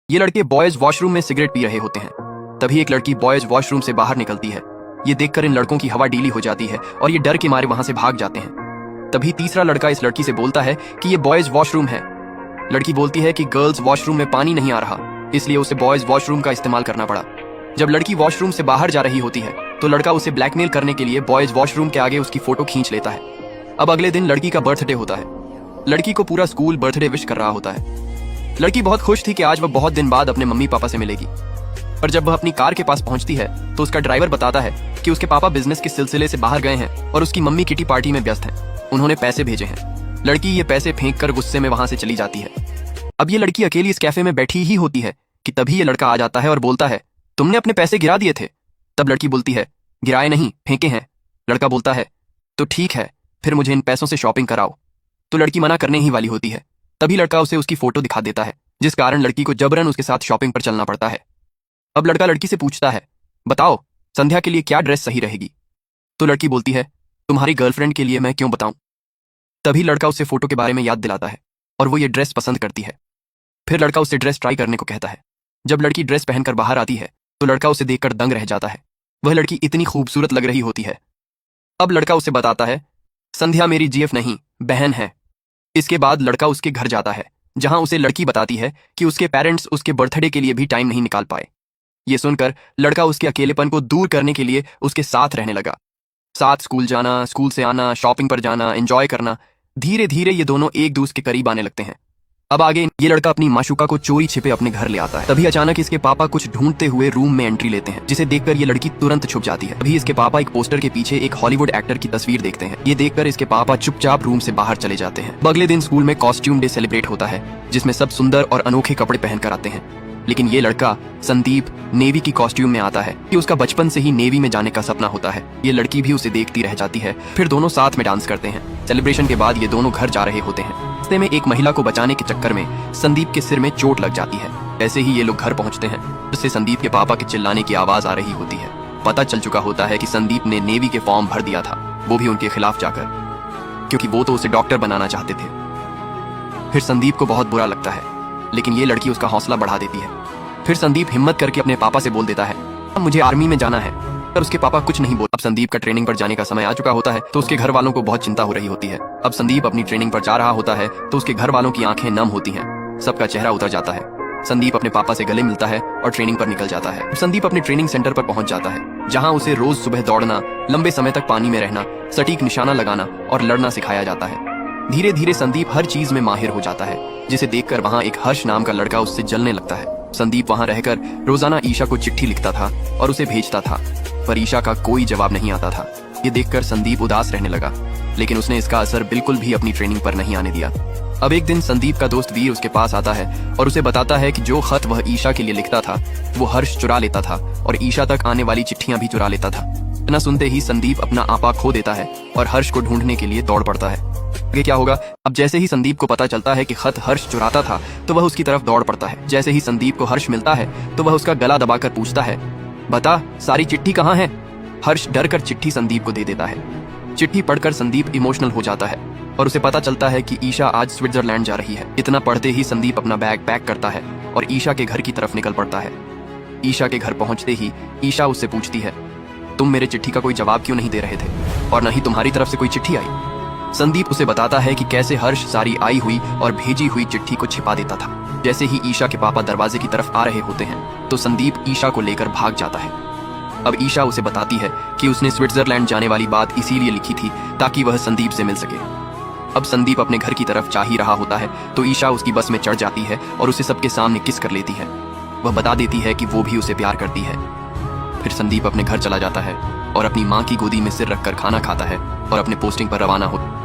ये लड़के boys washroom में सिगरेट पी रहे होते हैं। तभी एक लड़की बॉयज वॉशरूम से बाहर निकलती है। ये देखकर इन लड़कों की हवा ढीली हो जाती है और ये डर के मारे वहां से भाग जाते हैं। तभी तीसरा लड़का इस लड़की से बोलता है कि ये बॉयज वॉशरूम है। लड़की बोलती है कि गर्ल्स वॉशरूम में पानी नहीं आ रहा, इसलिए उसे बॉयज वॉशरूम का इस्तेमाल करना पड़ा। जब लड़की वॉशरूम से बाहर जा रही होती है तो लड़का उसे ब्लैकमेल करने के लिए बॉयज वॉशरूम के आगे उसकी फोटो खींच लेता है। अब अगले दिन लड़की का बर्थडे होता है। लड़की को पूरा स्कूल बर्थडे विश कर रहा होता है। लड़की बहुत खुश थी कि आज वह बहुत दिन बाद अपने मम्मी पापा से मिलेगी। पर जब वह अपनी कार के पास पहुंचती है तो उसका ड्राइवर बताता है कि उसके पापा बिजनेस के सिलसिले से बाहर गए हैं और उसकी मम्मी किटी पार्टी में व्यस्त हैं। उन्होंने पैसे भेजे हैं। लड़की ये पैसे फेंक कर गुस्से में वहां से चली जाती है। अब ये लड़की अकेली इस कैफे में बैठी ही होती है कि तभी ये लड़का आ जाता है और बोलता है, तुमने अपने पैसे गिरा दिए थे। तब लड़की बोलती है, गिराए नहीं, फेंके हैं। लड़का बोलता है, तो ठीक है, फिर मुझे इन पैसों से शॉपिंग कराओ। तो लड़की मना करने ही वाली होती है। तभी लड़का उसे उसकी फोटो दिखा देता है, जिस कारण लड़की को जबरन उसके साथ शॉपिंग पर चलना पड़ता है। अब लड़का लड़की से पूछता है, बताओ संध्या के लिए क्या ड्रेस सही रहेगी। तो लड़की बोलती है, तुम्हारी गर्लफ्रेंड के लिए मैं क्यों बताऊं। तभी लड़का उसे फोटो के बारे में याद दिलाता है और वो ये ड्रेस पसंद करती है। फिर लड़का उसे ड्रेस ट्राई करने को कहता है। जब लड़की ड्रेस पहनकर बाहर आती है तो लड़का उसे देखकर दंग रह जाता है। वह लड़की इतनी खूबसूरत लग रही होती है। अब लड़का उसे बताता है, संध्या मेरी जीएफ नहीं, बहन है। इसके बाद लड़का उसके घर जाता है, जहां उसे लड़की बताती है कि उसके पेरेंट्स उसके बर्थडे के लिए भी टाइम नहीं निकाल पाए। ये सुनकर लड़का उसके अकेलेपन को दूर करने के लिए उसके साथ रहने लगा। साथ स्कूल जाना, स्कूल से आना, शॉपिंग पर जाना, एंजॉय करना। धीरे धीरे ये दोनों एक दूसरे के करीब आने लगते हैं। अब आगे ये लड़का अपनी माशूका को चोरी छिपे अपने घर ले आता है। तभी अचानक इसके पापा कुछ ढूंढते हुए रूम में एंट्री लेते हैं, जिसे देखकर ये लड़की तुरंत छुप जाती है। अभी इसके पापा एक पोस्टर के पीछे एक हॉलीवुड एक्टर की तस्वीर देखते हैं। ये देखकर इसके पापा चुपचाप रूम से बाहर चले जाते हैं। अगले दिन स्कूल में कॉस्ट्यूम डे सेलिब्रेट होता है, जिसमें सब सुंदर और अनोखे कपड़े पहनकर आते हैं। लेकिन ये लड़का संदीप नेवी की कॉस्ट्यूम में आता है कि उसका बचपन से ही नेवी में जाने का सपना होता है। ये लड़की भी उसे देखती रह जाती है। फिर दोनों साथ में डांस करते हैं। सेलिब्रेशन के बाद ये दोनों घर जा रहे होते हैं। रास्ते में एक महिला को बचाने के चक्कर में संदीप के सिर में चोट लग जाती है। ऐसे ही ये लोग घर पहुंचते हैं, जिससे संदीप के पापा के चिल्लाने की आवाज आ रही होती है। पता चल चुका होता है कि संदीप ने नेवी के फॉर्म भर दिया था, वो भी उनके खिलाफ जाकर, क्योंकि वो तो उसे डॉक्टर बनाना चाहते थे। फिर संदीप को बहुत बुरा लगता है, लेकिन ये लड़की उसका हौसला बढ़ा देती है। फिर संदीप हिम्मत करके अपने पापा से बोल देता है, अब मुझे आर्मी में जाना है। पर उसके पापा कुछ नहीं बोल। अब संदीप का ट्रेनिंग पर जाने का समय आ चुका होता है, तो उसके घर वालों को बहुत चिंता हो रही होती है। अब संदीप अपनी ट्रेनिंग पर जा रहा होता है तो उसके घर वालों की आंखें नम होती हैं। सबका चेहरा उतर जाता है। संदीप अपने पापा से गले मिलता है और ट्रेनिंग पर निकल जाता है। संदीप अपने ट्रेनिंग सेंटर पर पहुंच जाता है, जहां उसे रोज सुबह दौड़ना, लंबे समय तक पानी में रहना, सटीक निशाना लगाना और लड़ना सिखाया जाता है। धीरे धीरे संदीप हर चीज में माहिर हो जाता है, जिसे देखकर वहां एक हर्ष नाम का लड़का उससे जलने लगता है। संदीप वहां रहकर रोजाना ईशा को चिट्ठी लिखता था और उसे भेजता था, पर ईशा का कोई जवाब नहीं आता था। ये देखकर संदीप उदास रहने लगा, लेकिन उसने इसका असर बिल्कुल भी अपनी ट्रेनिंग पर नहीं आने दिया। अब एक दिन संदीप का दोस्त वीर उसके पास आता है और उसे बताता है कि जो खत वह ईशा के लिए लिखता था वो हर्ष चुरा लेता था और ईशा तक आने वाली चिट्ठियां भी चुरा लेता था। इतना सुनते ही संदीप अपना आपा खो देता है और हर्ष को ढूंढने के लिए दौड़ पड़ता है। आगे क्या होगा? अब जैसे ही संदीप को पता चलता है कि खत हर्ष चुराता था तो वह उसकी तरफ दौड़ पड़ता है। जैसे ही संदीप को हर्ष मिलता है तो वह उसका गला दबाकर पूछता है, बता सारी चिट्ठी कहाँ है? हर्ष डर कर चिट्ठी संदीप को दे देता है। चिट्ठी पढ़कर संदीप इमोशनल हो जाता है और उसे पता चलता है कि ईशा आज स्विट्जरलैंड जा रही है। इतना पढ़ते ही संदीप अपना बैग पैक करता है और ईशा के घर की तरफ निकल पड़ता है। ईशा के घर पहुंचते ही ईशा उससे पूछती है, तुम मेरे चिट्ठी का कोई जवाब क्यों नहीं दे रहे थे और न ही तुम्हारी तरफ से कोई चिट्ठी आई। संदीप उसे बताता है कि कैसे हर्ष सारी आई हुई और भेजी हुई चिट्ठी को छिपा देता था। जैसे ही ईशा के पापा दरवाजे की तरफ आ रहे होते हैं तो संदीप ईशा को लेकर भाग जाता है। अब ईशा उसे बताती है कि उसने स्विट्जरलैंड जाने वाली बात इसीलिए लिखी थी ताकि वह संदीप से मिल सके। अब संदीप अपने घर की तरफ जा ही रहा होता है तो ईशा उसकी बस में चढ़ जाती है और उसे सबके सामने किस कर लेती है। वह बता देती है कि वो भी उसे प्यार करती है। फिर संदीप अपने घर चला जाता है और अपनी माँ की गोदी में सिर रखकर खाना खाता है और अपने पोस्टिंग पर रवाना होता है।